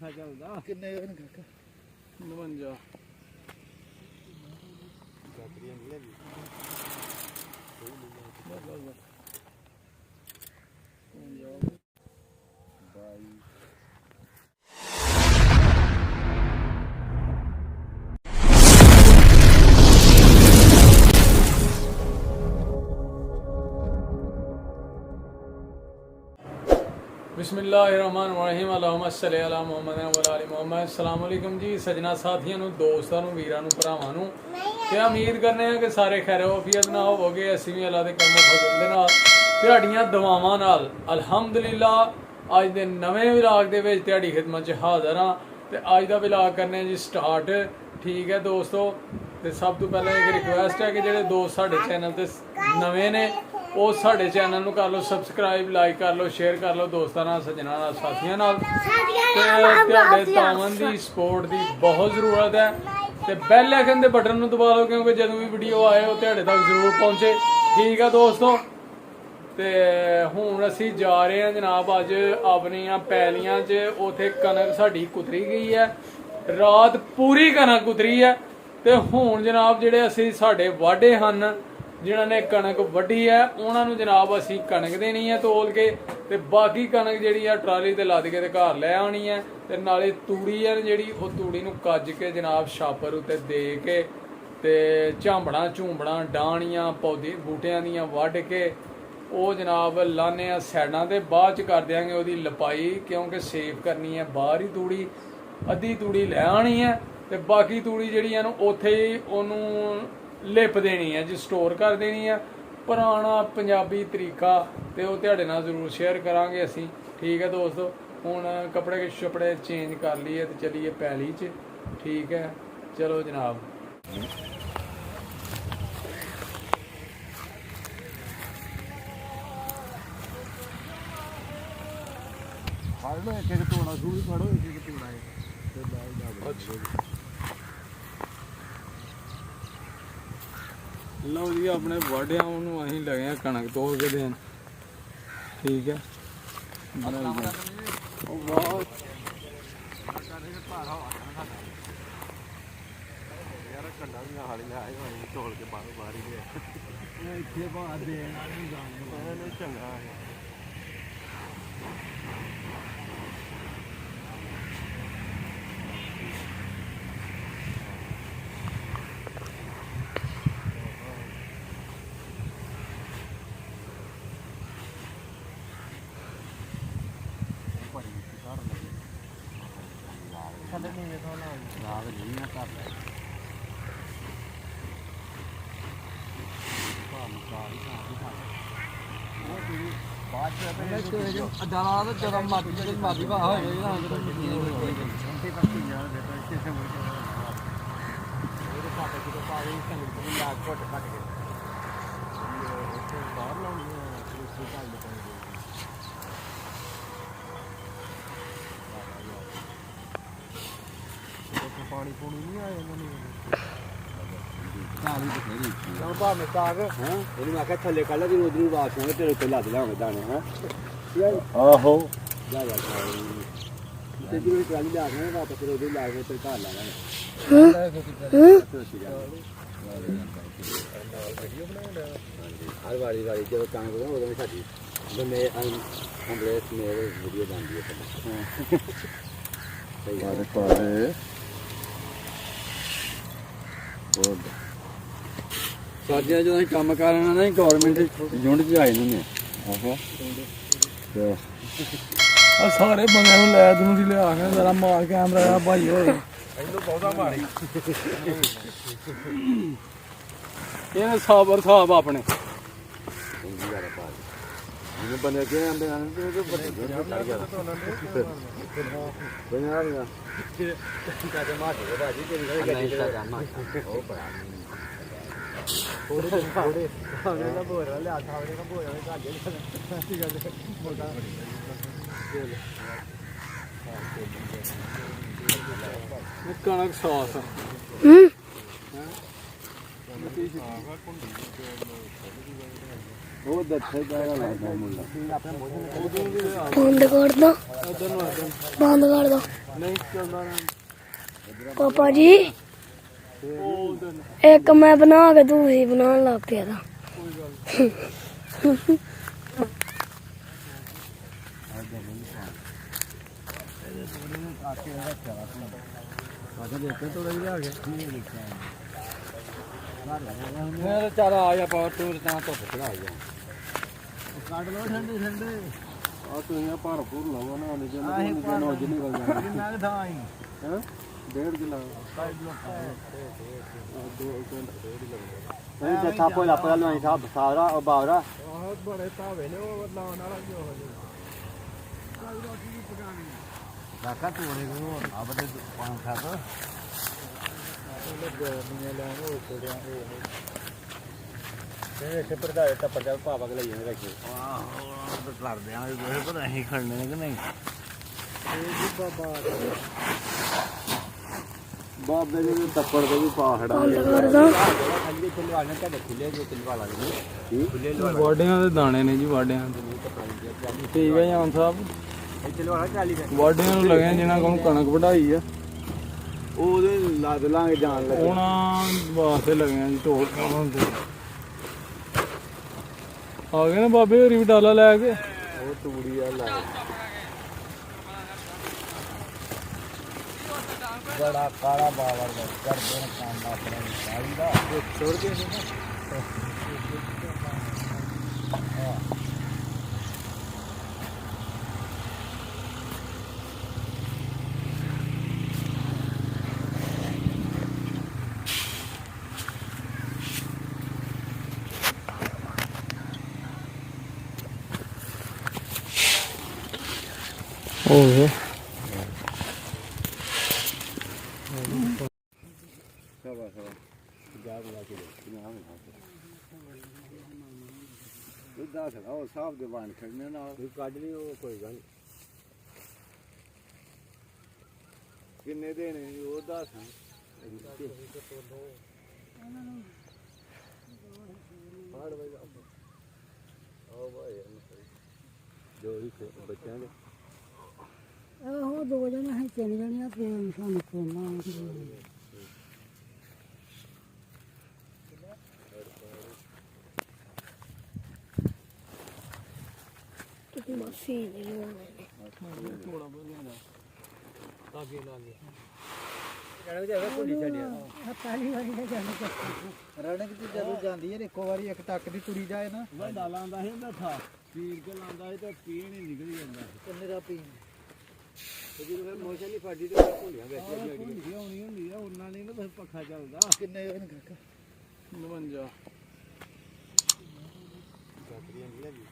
ਪੱਖਾ ਚੱਲਦਾ ਕਿੰਨੇ ਹਨ ਕਾਕਾ 52 ਗਾਤਰੀਆਂ ਨਹੀਂ ਹੈਗੀ ਬਿਸਮਿल्लाहिर्रहमानिर्रहीम अल्लाहुम्मा सल्लि अला मुहम्मद व अला मुहम्मद। अस्सलाम वालेकुम जी सजना साथियों ਨੂੰ ਦੋਸਤਾਂ ਨੂੰ ਵੀਰਾਂ ਨੂੰ ਭਰਾਵਾਂ ਨੂੰ ਤੇ ਉਮੀਦ ਕਰਨੇ ਆ ਕਿ ਸਾਰੇ ਖੈਰ ਆਫੀਅਤ ਨਾਲ ਹੋਵੋਗੇ। ਅਸੀਂ ਵੀ ਅੱਲਾ ਦੇ ਕਰਮ ਫਜ਼ਲ ਦੇ ਨਾਲ ਤੁਹਾਡੀਆਂ ਦੁਆਵਾਂ ਨਾਲ ਅਲਹਮਦੁਲਿਲਾ ਅੱਜ ਦੇ ਨਵੇਂ ਵਲੌਗ ਦੇ ਵਿੱਚ ਤੁਹਾਡੀ ਖਿਦਮਤ 'ਚ ਹਾਜ਼ਰ ਹਾਂ। ਤੇ ਅੱਜ ਦਾ ਵਲੌਗ ਕਰਨੇ ਜੀ ਸਟਾਰਟ। ਠੀਕ ਹੈ ਦੋਸਤੋ, ਤੇ ਸਭ ਤੋਂ ਪਹਿਲਾਂ ਇੱਕ ਰਿਕੁਐਸਟ ਹੈ ਕਿ ਜਿਹੜੇ ਦੋਸਤ ਸਾਡੇ ਚੈਨਲ ਤੇ ਨਵੇਂ ਨੇ ਉਹ ਸਾਡੇ ਚੈਨਲ ਨੂੰ ਕਰ ਲਓ ਸਬਸਕ੍ਰਾਈਬ, ਲਾਈਕ ਕਰ ਲਓ, ਸ਼ੇਅਰ ਕਰ ਲਓ ਦੋਸਤਾਂ ਨਾਲ, ਸੱਜਣਾਂ ਨਾਲ, ਸਾਥੀਆਂ ਨਾਲ। ਤੇ ਤੁਹਾਡੇ ਤਾਮਨ ਦੀ ਸਪੋਰਟ ਦੀ ਬਹੁਤ ਜ਼ਰੂਰਤ ਹੈ। ਤੇ ਬੈਲ ਆਈਕਨ ਦੇ ਬਟਨ ਨੂੰ ਦਬਾ ਲਓ ਕਿਉਂਕਿ ਜਦੋਂ ਵੀ ਵੀਡੀਓ ਆਏ ਉਹ ਤੁਹਾਡੇ ਤੱਕ ਜ਼ਰੂਰ ਪਹੁੰਚੇ। ਠੀਕ ਹੈ ਦੋਸਤੋ, ਤੇ ਹੁਣ ਅਸੀਂ ਜਾ ਰਹੇ ਹਾਂ ਜਨਾਬ ਅੱਜ ਆਪਣੀਆਂ ਪੈਲੀਆਂ 'ਚ। ਉੱਥੇ ਕਣਕ ਸਾਡੀ ਕੁਤਰੀ ਗਈ ਹੈ, ਰਾਤ ਪੂਰੀ ਕਣਕ ਕੁਤਰੀ ਹੈ। ਤੇ ਹੁਣ ਜਨਾਬ ਜਿਹੜੇ ਅਸੀਂ ਸਾਡੇ ਵਾਢੇ ਹਨ ਜਿਨ੍ਹਾਂ ਨੇ ਕਣਕ ਵੱਢੀ ਹੈ ਉਹਨਾਂ ਨੂੰ ਜਨਾਬ ਅਸੀਂ ਕਣਕ ਦੇਣੀ ਹੈ ਤੋਲ ਕੇ, ਤੇ ਬਾਕੀ ਕਣਕ ਜਿਹੜੀ ਆ ਟਰਾਲੀ ਤੇ ਲੱਦ ਕੇ ਤੇ ਘਰ ਲੈ ਆਉਣੀ ਹੈ। ਤੇ ਨਾਲੇ ਤੂੜੀ ਹੈ ਜਿਹੜੀ ਉਹ ਤੂੜੀ ਨੂੰ ਕੱਜ ਕੇ ਜਨਾਬ ਛਾਪਰ ਉੱਤੇ ਦੇ ਕੇ ਤੇ ਝਾਂਬੜਾਂ ਝੂੰਬੜਾਂ ਡਾਣੀਆਂ ਪੌਦੇ ਬੂਟਿਆਂ ਦੀਆਂ ਵੱਢ ਕੇ ਉਹ ਜਨਾਬ ਲਾਣੇ ਆ ਸਾਈਡਾਂ ਤੇ। ਬਾਅਦ ਚ ਕਰ ਦਿਆਂਗੇ ਉਹਦੀ ਲਪਾਈ ਕਿਉਂਕਿ ਸੇਫ ਕਰਨੀ ਹੈ ਬਾਹਰ ਹੀ ਤੂੜੀ। ਅੱਧੀ ਤੂੜੀ ਲੈ ਆਉਣੀ ਹੈ ਤੇ ਬਾਕੀ ਤੂੜੀ ਜਿਹੜੀ ਹੈ ਉੱਥੇ ਹੀ ਉਹਨੂੰ ਲਿਪ ਦੇਣੀ ਹੈ ਜੀ, ਸਟੋਰ ਕਰ ਦੇਣੀ ਹੈ। ਪੁਰਾਣਾ ਪੰਜਾਬੀ ਤਰੀਕਾ ਤੇ ਉਹ ਤੁਹਾਡੇ ਨਾਲ ਜ਼ਰੂਰ ਸ਼ੇਅਰ ਕਰਾਂਗੇ ਅਸੀਂ। ਠੀਕ ਹੈ ਦੋਸਤੋ, ਹੁਣ ਕੱਪੜੇ ਛਪੜੇ ਚੇਂਜ ਕਰ ਲਈਏ ਤੇ ਚੱਲੀਏ ਪੈਲੀ 'ਚ। ਠੀਕ ਹੈ, ਚਲੋ ਜਨਾਬ। ਫੜ ਲੋ ਇੱਕ ਇੱਕ ਧੋਣਾ ਸ਼ੁਰੂ ਫੜੋ ਇੱਕ ਇੱਕ ਧੋਣਾ ਤੇ ਬਾਅਦ ਜਾ ਲਓ ਜੀ ਆਪਣੇ ਵਾਢਿਆਂ ਨੂੰ ਅਸੀਂ ਲਗੇ ਆ ਕਣਕ ਤੋਲ ਕੇ ਦੇਣ। ਠੀਕ ਹੈ, ਉਹ ਬਹੁਤ ਯਾਰ ਕੰਡਾ ਵੀ ਨਾਲ ਹੀ ਆਏ ਹੋਏ ਢੋਲ ਕੇ ਬਾਹਰ ਹੀ ਗਏ ਇੱਥੇ ਬਾਹਰ ਦੇ ਨਹੀਂ ਚੰਗਾ ਹੈ। ਸਾਡੇ ਨਹੀਂ ਵੇਖੋ ਨਾ ਲਾਗ ਨਹੀਂ ਨਾ ਕਰ ਲੈ ਬਾਅਦ ਚ ਅਦਾਰਾ ਦਾ ਜਦੋਂ ਮਾਦੀ ਵਾ ਹੋਏ ਨਾ ਜਦੋਂ ਤੇ ਪੱਕੀ ਯਾਰ ਬੇਟਾ ਕਿਸੇ ਮੁੜ ਕੇ ਉਹਦੇ ਪਾਪੇ ਕਿਤੇ ਪਾਵੇ ਸੰਗਤ ਨੂੰ ਲਾਗ ਘੁੱਟ ਕੱਟ ਕੇ ਬਾਹਰ ਲਾਉਣੀ ਹੈ ਉਸ ਦੀ ਗੱਲ ਕਰਾਂਗੇ। ਪਾਣੀ ਪੂਣੀ ਨਹੀਂ ਆਇਆ ਇਹਨਾਂ ਨੂੰ ਕਾਲੀ ਬਥੇਰੀ ਚਲ ਭਾਵੇਂ ਕਾਗ ਹਾਂ ਇਹਨੂੰ ਮੈਂ ਕਿਹਾ ਥੱਲੇ ਕੱਢ ਲੈ ਜੀ ਉਧਰ ਨੂੰ ਵਾਸ਼ ਹੋਵੇ ਤੇਰੇ ਉੱਤੇ ਲੱਦ ਲਾਂਗੇ ਦਾਣੇ ਹੈ ਆਹੋ ਜਾ ਜਾ ਤੇ ਜਿਹੜੀ ਟਰਾਲੀ ਲਾ ਕੇ ਨਾ ਫਿਰ ਉਹਦੇ ਲਾ ਕੇ ਤੇ ਘਰ ਲਾ ਲਾਂਗੇ। ਹਰ ਵਾਰੀ ਜਦੋਂ ਕੰਮ ਕਰਦਾ ਉਦੋਂ ਸਾਡੀ ਬੰਦੇ ਅੰਬਲੇ ਮੇਰੇ ਵੀਡੀਓ ਬਣਦੀ ਹੈ ਸਹੀ ਹੈ ਪਾਰੇ ਸਾਡੀਆਂ ਜਦੋਂ ਅਸੀਂ ਕੰਮ ਕਰਨਾ ਨਾ ਗਵਰਨਮੈਂਟ ਯੂਨਿਟ 'ਚ ਆਏ ਨੇ। ਆਹੋ ਤੇ ਆ ਸਾਰੇ ਬੰਦਿਆਂ ਨੂੰ ਲੈ ਦੂੰ ਦੀ ਲਿਆ ਕੇ ਜ਼ਰਾ ਮਾਰ ਕੈਮਰਾ ਆ ਭਾਈ ਓਏ ਇਹਨੂੰ ਬਹੁਤਾ ਮਾਰੀ ਇਹ ਸਾਬਰ ਸਾਹਿਬ ਆਪਣੇ ਇਹਨੂੰ ਬੰਦੇ ਕੇ ਆਂਦੇ ਹਨ ਤੇ ਬੰਦੇ ਕਰ ਗਿਆ ਬਣਾ ਰਿਹਾ ਕਾਦੇ ਮਾਰ ਦੇ ਬਾਜੀ ਤੇਰੀ ਗੱਡੀ ਤੇ ਜਾਮਾ ਉਹ ਪੜਾ ਥੋੜੇ ਖਾਣੇ ਦਾ ਬੋਰਾ ਲਿਆ ਖਾਣੇ ਦਾ ਬੋਰਾ ਨੇ ਘਾਜੇ ਠੀਕ ਹੈ ਮੋਟਾ ਕਣਕ ਸਾਸ ਉਹ ਦੱਥੇ ਦਾ ਲੱਗਦਾ ਮੁੰਡਾ ਬੰਦ ਕਰ ਦੋ ਬੰਦ ਕਰ ਦੋ ਨਹੀਂ ਚੱਲਦਾ ਨਾ ਪਾਪਾ ਜੀ ਇੱਕ ਮੈਂ ਬਣਾ ਕੇ ਦੂਸਰੀ ਬਣਾਉਣ ਲੱਗ ਪਿਆ ਤਾਂ ਮੇਰਾ ਚਾਰਾ ਆ ਜਾ ਪਾਵਰ ਟੂਰ ਤਾਂ ਧੁੱਪ ਚੜਾ ਆ ਜਾ ਕੱਢ ਲੋ ਠੰਡੇ ਠੰਡੇ ਆ ਤੁਸੀਂ ਭਰਪੂਰ ਲਾਵਾ ਨਾ ਨਹੀਂ ਜਨ ਉਹ ਜਿੰਨੀ ਗੱਲ ਜਾ ਕਿੰਨਾ ਥਾਂ ਆਈ ਹੈ 1.5 ਕਿਲੋ ਨਹੀਂ ਤੇ ਥਾਪੋ ਲਾ ਪਾ ਲਵਾਈ ਸਾਹਿਬ ਸਾਰਾ ਉਹ ਬਾਵਰਾ ਬਹੁਤ ਬੜੇ ਧਾਵੇ ਨੇ ਉਹ ਲਾਉਣ ਵਾਲਾ ਜੋ ਹੋ ਜੇ ਰਾਕਾ ਤੋੜੇ ਕੋ ਆਬਦੇ ਪਾਣ ਖਾਦ ਉਹ ਗਰਮੀਆਂ ਲਾਉਂ ਉਹ ਕੋੜਿਆਂ ਦੇ ਇਹ ਖੇਪਰ ਦਾ ਤਾਂ ਪਰਜਾ ਭਾਵਾ ਕੇ ਲਈ ਰੱਖੇ ਆਹ ਲੜਦੇ ਆਂ ਇਹ ਪਤਾ ਨਹੀਂ ਖੜਨੇ ਨੇ ਕਿ ਨਹੀਂ ਇਹ ਜੀ ਬਾਬੇ ਦੇ ਟੱਪੜ ਦੇ ਵੀ ਪਾਹੜਾ ਖੱਲੀ ਚਲਵਾਣੇ ਤੁਹਾਡੇ ਖੁੱਲੇ ਜੋ ਚਲਵਾ ਲਾਂਗੇ ਖੁੱਲੇ ਵਾਢਿਆਂ ਦੇ ਦਾਣੇ ਨੇ ਜੀ ਵਾਢਿਆਂ ਦੇ ਠੀਕ ਹੈ ਜਾਨ ਸਾਹਿਬ ਇਹ ਚਲਵਾਣਾ 40 ਦੇ ਵਾਢਿਆਂ ਨੂੰ ਲਗੇ ਜਿਹਨਾਂ ਕੋਲ ਕਣਕ ਵਢਾਈ ਆ ਉਹਦੇ ਲੱਦ ਲਾਂਗੇ ਜਾਣ ਲੱਗੇ ਉਹਨਾਂ ਵਾਸਤੇ ਲਗੇ ਆ ਜੀ ਢੋਲ ਹੁੰਦੇ ਆ ਗਏ ਨਾ ਬਾਬੇ ਹੋਰੀ ਵੀ ਡਾਲਾ ਲੈ ਕੇ ਉਹ ਤੂੜੀ ਆ ਲਾ ਬੜਾ ਕਾਲਾ ਬਾਵਰ ਦਾ ਕਰਦੇ ਨੇ ਕੰਮ ਆਪਣੇ ਸਾਰੀ ਦਾ ਛੋੜ ਕੇ ਨਹੀਂ ਨਾ ਹੋ ਗਿਆ ਦੱਸ ਉਹ ਸਾਹਬ ਦੇ ਬਾਣ ਖੜਨੇ ਨਾਲ ਕੋਈ ਕੱਢ ਲਈ ਉਹ ਕੋਈ ਗੱਲ ਕਿੰਨੇ ਦੇਣੇ ਉਹ ਦੱਸ ਫਾੜ ਵੇ ਆਓ ਭਾਈ ਜੋ ਹੀ ਬੱਚਿਆਂ ਦੇ ਉਹ ਦੋ ਜਣੇ ਹੈ ਤਿੰਨ ਜਣੇ ਆ ਤੇ ਸਾਨੂੰ ਕੋਨਾ ਕਿਤੇ ਮਾਸੀ ਨੇ ਥੋੜਾ ਬੋਲਿਆ ਦਾ ਤਾਗੇ ਲਾ ਲਿਆ ਕਹਿੰਦੇ ਜਾਵੇ ਭੁੱਲੀ ਛੱਡਿਆ ਪਹਿਲੀ ਵਾਰੀ ਨੇ ਜਾਣਾ ਰਣਕ ਚ ਜਦੋਂ ਜਾਂਦੀ ਹੈ ਇੱਕੋ ਵਾਰੀ ਇੱਕ ਟੱਕ ਦੀ ਤੁਰੀ ਜਾਏ ਨਾ ਉਹ ਡਾਲਾਂ ਆਂਦਾ ਸੀ ਉਹਦਾ ਥਾ ਪੀਰ ਕੇ ਲਾਂਦਾ ਸੀ ਤੇ ਪੀਣ ਹੀ ਨਿਕਲ ਜਾਂਦਾ ਕਿੰਨੇ ਦਾ ਪੀਣ ਤੇ ਜਦੋਂ ਫਿਰ ਮੋਸ਼ਨ ਨਹੀਂ ਫਾੜੀ ਤੇ ਭੁੱਲੀਆਂ ਵਿੱਚ ਭੁੱਲੀ ਆਉਣੀ ਹੁੰਦੀ ਆ ਉਹਨਾਂ ਨਹੀਂ ਨਾ ਬਸ ਪੱਖਾ ਚੱਲਦਾ ਕਿੰਨੇ ਹੋਏ ਨੇ ਕਾਕਾ 52 ਗੱਤਰੀਆਂ ਨਹੀਂ ਲੱਗੀ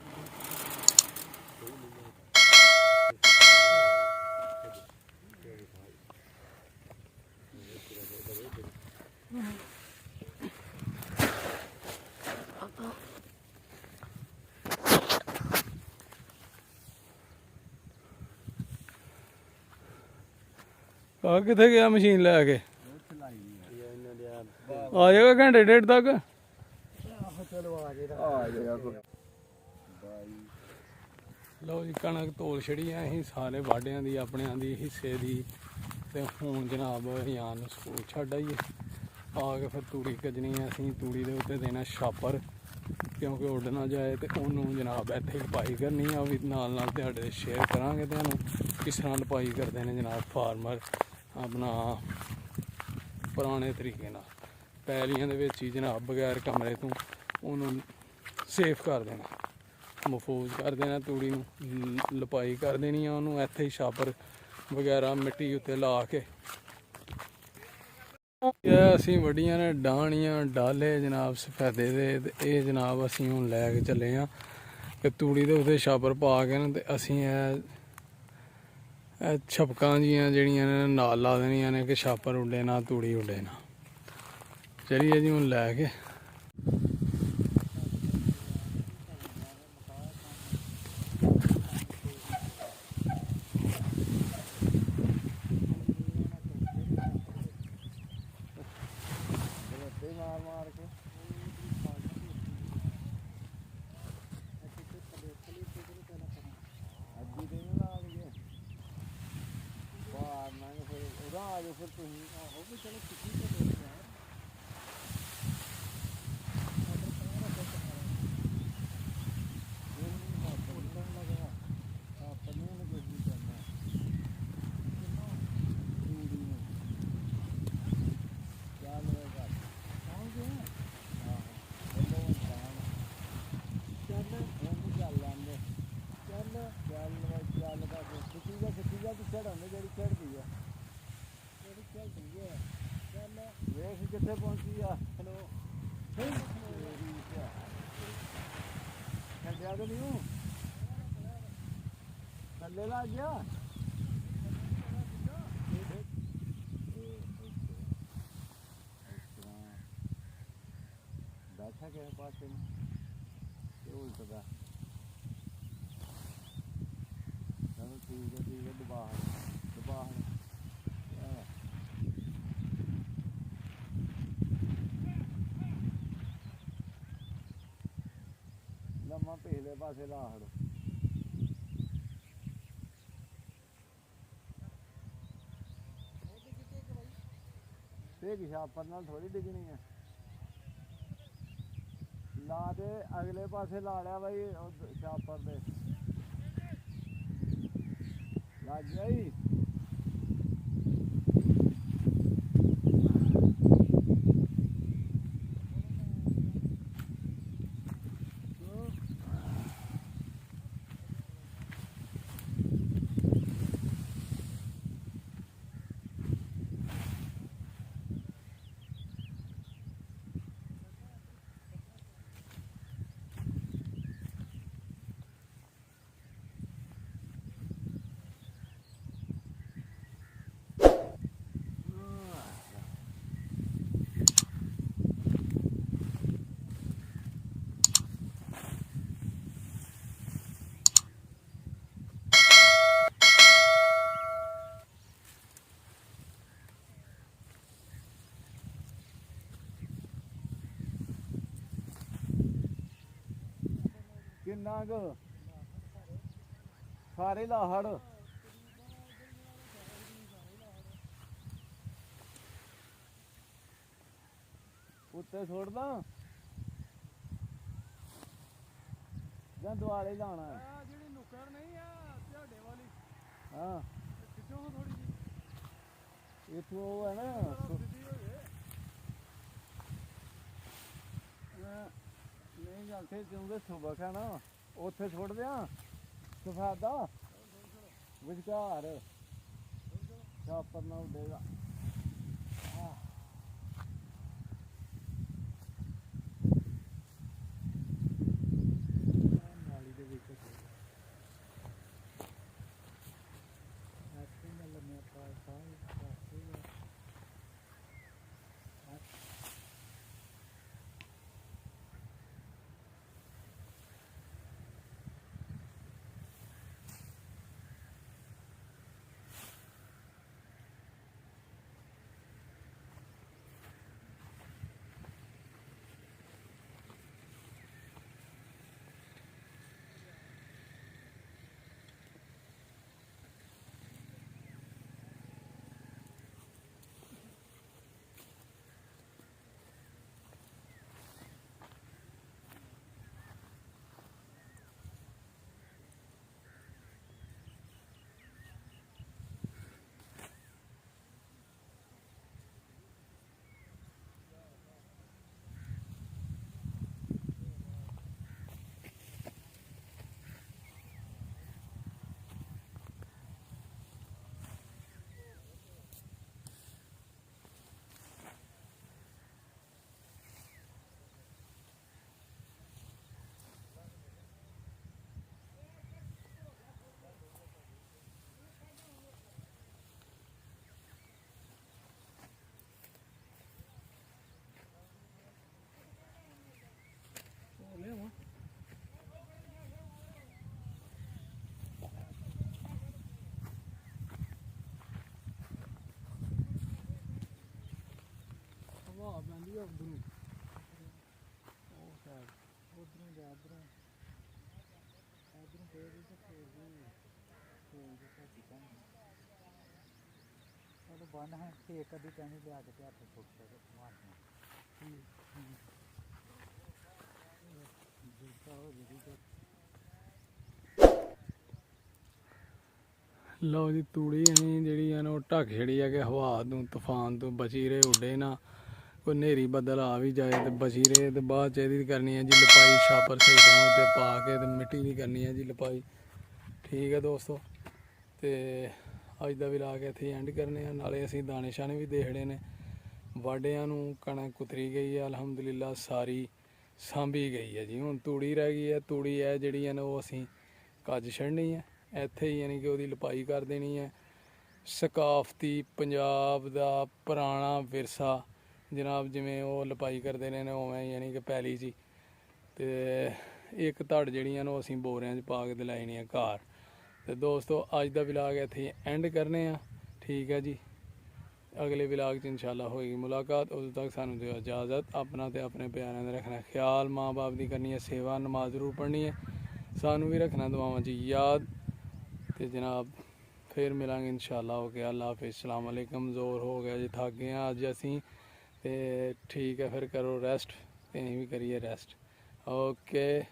ਆ ਕਿੱਥੇ ਗਿਆ ਮਸ਼ੀਨ ਲੈ ਕੇ ਆ ਜਾਏਗਾ ਘੰਟੇ ਡੇਢ ਤੱਕ ਆ ਜਾਏਗਾ ਲਓ ਜੀ ਕਣਕ ਤੋਲ ਛੜੀ ਆ ਅਸੀਂ ਸਾਰੇ ਵਾਢਿਆਂ ਦੀ ਆਪਣਿਆਂ ਦੀ ਹਿੱਸੇ ਦੀ ਤੇ ਹੁਣ ਜਨਾਬ ਯਾਨ ਨੂੰ ਸਕੂਲ ਛੱਡ ਆਈਏ ਆ ਕੇ ਫਿਰ ਤੂੜੀ ਕੱਜਣੀ ਆ ਅਸੀਂ ਤੂੜੀ ਦੇ ਉੱਤੇ ਦੇਣਾ ਛਾਪਰ ਕਿਉਂਕਿ ਉੱਡ ਨਾ ਜਾਏ ਤੇ ਉਹਨੂੰ ਜਨਾਬ ਇੱਥੇ ਲਪਾਈ ਕਰਨੀ ਆ ਉਹ ਵੀ ਨਾਲ ਨਾਲ ਤੁਹਾਡੇ ਸ਼ੇਅਰ ਕਰਾਂਗੇ ਤੁਹਾਨੂੰ ਕਿਸ ਤਰ੍ਹਾਂ ਲਪਾਈ ਕਰਦੇ ਨੇ ਜਨਾਬ ਫਾਰਮਰ ਆਪਣਾ ਪੁਰਾਣੇ ਤਰੀਕੇ ਨਾਲ ਪੈਲੀਆਂ ਦੇ ਵਿੱਚ ਹੀ ਜਨਾਬ ਬਗੈਰ ਕਮਰੇ ਤੋਂ ਉਹਨੂੰ ਸੇਫ ਕਰ ਦੇਣਾ ਮਹਿਫੂਜ਼ ਕਰ ਦੇਣਾ ਤੂੜੀ ਨੂੰ ਲਪਾਈ ਕਰ ਦੇਣੀ ਆ ਉਹਨੂੰ ਇੱਥੇ ਹੀ ਛਾਪਰ ਵਗੈਰਾ ਮਿੱਟੀ ਉੱਤੇ ਲਾ ਕੇ ਇਹ ਅਸੀਂ ਵੱਡੀਆਂ ਨੇ ਡਾਹਣੀਆਂ ਡਾਲੇ ਜਨਾਬ ਸਫੈਦੇ ਦੇ ਤੇ ਇਹ ਜਨਾਬ ਅਸੀਂ ਹੁਣ ਲੈ ਕੇ ਚੱਲੇ ਆ ਕਿ ਤੂੜੀ ਦੇ ਉੱਤੇ ਛਾਪਰ ਪਾ ਕੇ ਨਾ ਤੇ ਅਸੀਂ ਇਹ ਛਪਕਾਂ ਜੀਆਂ ਜਿਹੜੀਆਂ ਨੇ ਨਾਲ ਲਾ ਦੇਣੀਆਂ ਨੇ ਕਿ ਛਾਪਰ ਉੱਡੇ ਨਾ ਤੂੜੀ ਉੱਡੇ ਨਾ ਚਲੀਏ ਜੀ ਹੁਣ ਲੈ ਕੇ ਬਾਹਰ ਆ ਜਾਓ ਫਿਰ ਤੁਸੀਂ ਆਹੋ ਵੀ ਚਲੋ ਕਿੱਥੇ ਚੱਲੇ ਯਾਰ ਕਿੱਥੇ ਪਹੁੰਚੀ ਆ ਹਲੋ ਛੱਡਿਆ ਤਾਂ ਨਹੀਂ ਹੂੰ ਥੱਲੇ ਲੱਗ ਗਿਆ ਬੈਠਾ ਕਿਸੇ ਪਾਸੇ ਨੂੰ ਤੇ ਉਲਟਦਾ ਚਲੋ ਠੀਕ ਹੈ ਦਬਾ ਲੰਮਾ ਪਿਛਲੇ ਪਾਸੇ ਲਾ ਹੜੋ ਤੇ ਛਾਪਰ ਨਾਲ ਥੋੜੀ ਡਿੱਗਣੀ ਆ ਲਾ ਦੇ ਅਗਲੇ ਪਾਸੇ ਲਾ ਲਿਆ ਬਾਈ ਛਾਪਰ ਦੇ ਲੱਗ ਗਿਆ ਜੀ ਕਿੰਨਾ ਕੁ ਸਾਰੇ ਲਾ ਹੜ ਉੱਤੇ ਛੋੜਦਾ ਜਾਂ ਦੁਆਲੇ ਲਾਣਾ ਹੈ ਜਿਹੜੀ ਨੁੱਕਰ ਨਹੀਂ ਆ ਤੁਹਾਡੇ ਵਾਲੀ ਹਾਂ ਖਿੱਚੋ ਥੋੜੀ ਜਿਹੀ ਇੱਥੋਂ ਉਹ ਹੈ ਨਾ ਨਹੀਂ ਜਾਂਦੇ ਕਿਉਂਕਿ ਸੁਬਕ ਹੈ ਨਾ ਉੱਥੇ ਛੋੜ ਦਿਆਂ ਸਫਾਦਾ ਵਿਚਕਾਰ ਛਾਪਰ ਨਾ ਉੱਡੇਗਾ ਨਾਲੀ ਦੇ ਵਿੱਚ ਐਸੇ ਨਾਲ ਲੰਮੇ ਪਾਸ ਹਵਾ ਪੈਂਦੀ ਉਧਰੋਂ ਉਹ ਸਾਈਡ ਉਧਰੋਂ ਜਾ ਉਧਰੋਂ ਫੇਰ ਵੀ ਤੇ ਫੇਰ ਵੀ ਫੇਰ ਵੀ ਘੱਟ ਕੰਮ ਸਾਡੇ ਬੰਨ ਹੈ ਇੱਕ ਅੱਧੀ ਟਹਿਣੀ ਲਿਆ ਕੇ ਤੇ ਹੱਥ ਫੁੱਟ ਕੇ ਮਾਰਨਾ ਲਓ ਜੀ ਤੂੜੀ ਅਸੀਂ ਜਿਹੜੀ ਆ ਨਾ ਉਹ ਢੱਕ ਛੜੀ ਆ ਕਿ ਹਵਾ ਤੋਂ ਤੂਫਾਨ ਤੋਂ ਬਚੀ ਰਹੇ, ਉੱਡੇ ਨਾ, ਕੋਈ ਹਨੇਰੀ ਬੱਦਲ ਆ ਵੀ ਜਾਏ ਤੇ ਬਚੀ ਰਹੇ। ਤੇ ਬਾਅਦ ਚ ਇਹਦੀ ਕਰਨੀ ਹੈ ਜੀ ਲਪਾਈ, ਛਾਪਰ ਸਹੀ ਤਰ੍ਹਾਂ ਉੱਤੇ ਪਾ ਕੇ ਤੇ ਮਿੱਟੀ ਦੀ ਕਰਨੀ ਹੈ ਜੀ ਲਪਾਈ। ਠੀਕ ਹੈ ਦੋਸਤੋ, ਤੇ ਅੱਜ ਦਾ ਵਲੌਗ ਇੱਥੇ ਐਂਡ ਕਰਨੇ ਆ। ਨਾਲੇ ਅਸੀਂ ਦਾਣੇ ਸ਼ਾਣੇ ਵੀ ਦੇਖੜੇ ਨੇ, ਵਾਢਿਆਂ ਨੂੰ ਕਣਕ ਕੁਤਰੀ ਗਈ ਹੈ ਅਲਹਮਦੁਲਿਲਾ, ਸਾਰੀ ਸਾਂਭੀ ਗਈ ਹੈ ਜੀ। ਹੁਣ ਤੂੜੀ ਰਹਿ ਗਈ ਹੈ, ਤੂੜੀ ਹੈ ਜਿਹੜੀ ਹੈ ਨਾ ਉਹ ਅਸੀਂ ਕੱਜ ਛੱਡਣੀ ਹੈ ਇੱਥੇ ਹੀ, ਯਾਨੀ ਕਿ ਉਹਦੀ ਲਪਾਈ ਕਰ ਦੇਣੀ ਹੈ। ਸਕਾਫਤੀ ਪੰਜਾਬ ਦਾ ਪੁਰਾਣਾ ਵਿਰਸਾ ਜਨਾਬ, ਜਿਵੇਂ ਉਹ ਲਪਾਈ ਕਰਦੇ ਨੇ ਉਵੇਂ, ਯਾਨੀ ਕਿ ਪੈਲੀ 'ਚ। ਤੇ ਇੱਕ ਧੜ ਜਿਹੜੀਆਂ ਨੇ ਉਹ ਅਸੀਂ ਬੋਰਿਆਂ 'ਚ ਪਾ ਕੇ ਤੇ ਲੈ ਜਾਣੀ ਆ ਘਰ। ਤੇ ਦੋਸਤੋ ਅੱਜ ਦਾ ਵਲੌਗ ਇੱਥੇ ਐਂਡ ਕਰਨੇ ਆ। ਠੀਕ ਹੈ ਜੀ, ਅਗਲੇ ਵਲੌਗ 'ਚ ਇਨਸ਼ਾਅੱਲਾ ਹੋਏਗੀ ਮੁਲਾਕਾਤ। ਉਦੋਂ ਤੱਕ ਸਾਨੂੰ ਦਿਓ ਇਜਾਜ਼ਤ। ਆਪਣਾ ਤੇ ਆਪਣੇ ਪਿਆਰਿਆਂ ਦਾ ਰੱਖਣਾ ਖਿਆਲ, ਮਾਂ ਬਾਪ ਦੀ ਕਰਨੀ ਹੈ ਸੇਵਾ, ਨਮਾਜ਼ ਜ਼ਰੂਰ ਪੜ੍ਹਨੀ ਹੈ, ਸਾਨੂੰ ਵੀ ਰੱਖਣਾ ਦੁਆਵਾਂ 'ਚ ਯਾਦ। ਤੇ ਜਨਾਬ ਫਿਰ ਮਿਲਾਂਗੇ ਇਨਸ਼ਾਅੱਲਾ। ਹੋ ਗਿਆ, ਅੱਲਾ ਹਾਫਿਜ਼, ਸਲਾਮ ਅਲੈਕਮ। ਜ਼ੋਰ ਹੋ ਗਿਆ ਜੀ, ਥੱਕ ਗਏ ਹਾਂ ਅੱਜ ਅਸੀਂ। ਤੇ ਠੀਕ ਹੈ, ਫਿਰ ਕਰੋ ਰੈਸਟ ਤੇ ਅਸੀਂ ਵੀ ਕਰੀਏ ਰੈਸਟ। ਓਕੇ।